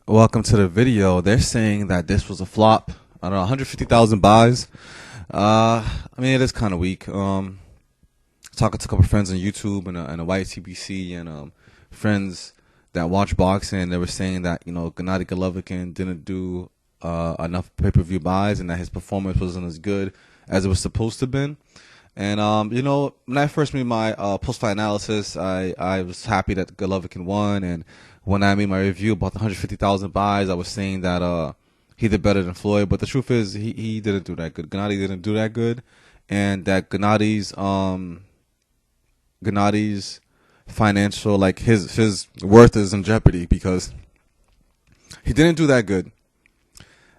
Welcome to the video. They're saying that this was a flop. I don't know, 150,000 buys. I mean, it is kind of weak. Talking to a couple of friends on YouTube and a white TBC and friends that watch boxing, they were saying that Gennady Golovkin didn't do enough pay-per-view buys and that his performance wasn't as good as it was supposed to have been. And when I first made my post-fight analysis, I was happy that Golovkin won. And when I made my review about the 150,000 buys, I was saying that he did better than Floyd. But the truth is, he didn't do that good. Gennady didn't do that good, and that Gennady's financial, like his worth is in jeopardy because he didn't do that good,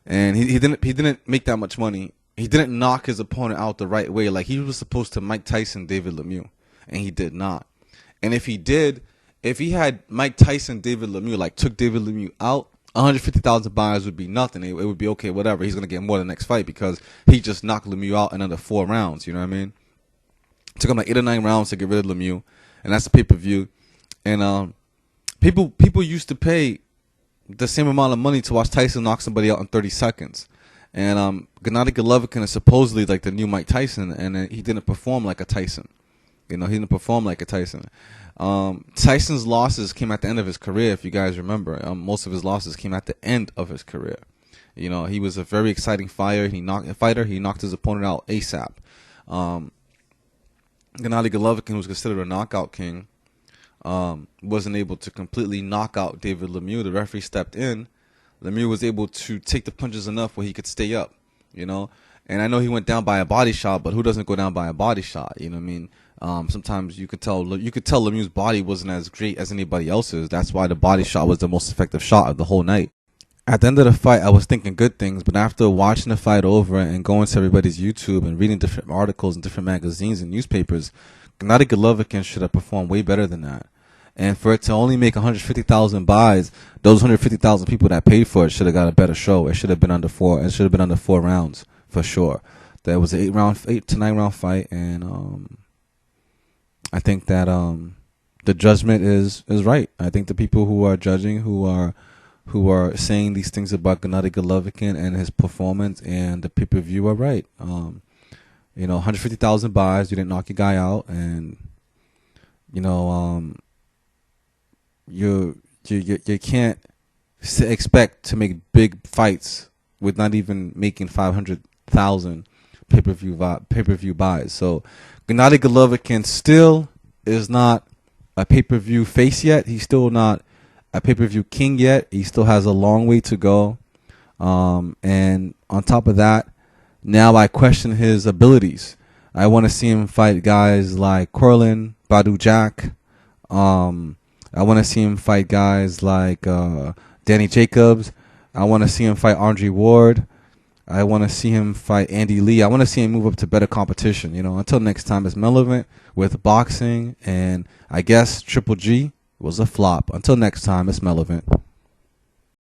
and he didn't make that much money. He didn't knock his opponent out the right way. Like he was supposed to Mike Tyson David Lemieux, and he did not. And if he did, if he had Mike Tyson David Lemieux, like took David Lemieux out, 150,000 buys would be nothing. It would be okay, whatever. He's gonna get more the next fight because he just knocked Lemieux out in under 4 rounds. You know what I mean? It took him like 8 or 9 rounds to get rid of Lemieux, and that's a pay-per-view. And people used to pay the same amount of money to watch Tyson knock somebody out in 30 seconds. And Gennady Golovkin is supposedly like the new Mike Tyson, and he didn't perform like a Tyson. He didn't perform like a Tyson. Tyson's losses came at the end of his career, if you guys remember. Most of his losses came at the end of his career. He was a very exciting fighter. He knocked his opponent out ASAP. Gennady Golovkin, who was considered a knockout king, wasn't able to completely knock out David Lemieux. The referee stepped in. Lemieux was able to take the punches enough where he could stay up, And I know he went down by a body shot, but who doesn't go down by a body shot? You know what I mean? Sometimes you could tell Lemieux's body wasn't as great as anybody else's. That's why the body shot was the most effective shot of the whole night. At the end of the fight, I was thinking good things, but after watching the fight over and going to everybody's YouTube and reading different articles in different magazines and newspapers, Gennady Golovkin should have performed way better than that. And for it to only make 150,000 buys, those 150,000 people that paid for it should have got a better show. It should have been under 4. It should have been under 4 rounds for sure. That was an 8 to 9 round fight, and I think that the judgment is right. I think the people who are judging, who are saying these things about Gennady Golovkin and his performance and the pay-per-view are right. 150,000 buys, you didn't knock your guy out, and you can't expect to make big fights with not even making 500,000 pay-per-view buys. So Gennady Golovkin still is not a pay-per-view face yet. He's still not a pay-per-view king yet. He still has a long way to go. And on top of that, now I question his abilities. I want to see him fight guys like Corlin, Badu Jack. I want to see him fight guys like Danny Jacobs. I want to see him fight Andre Ward. I want to see him fight Andy Lee. I want to see him move up to better competition. Until next time, it's Melevant with boxing. And I guess Triple G was a flop. Until next time, it's Melevant.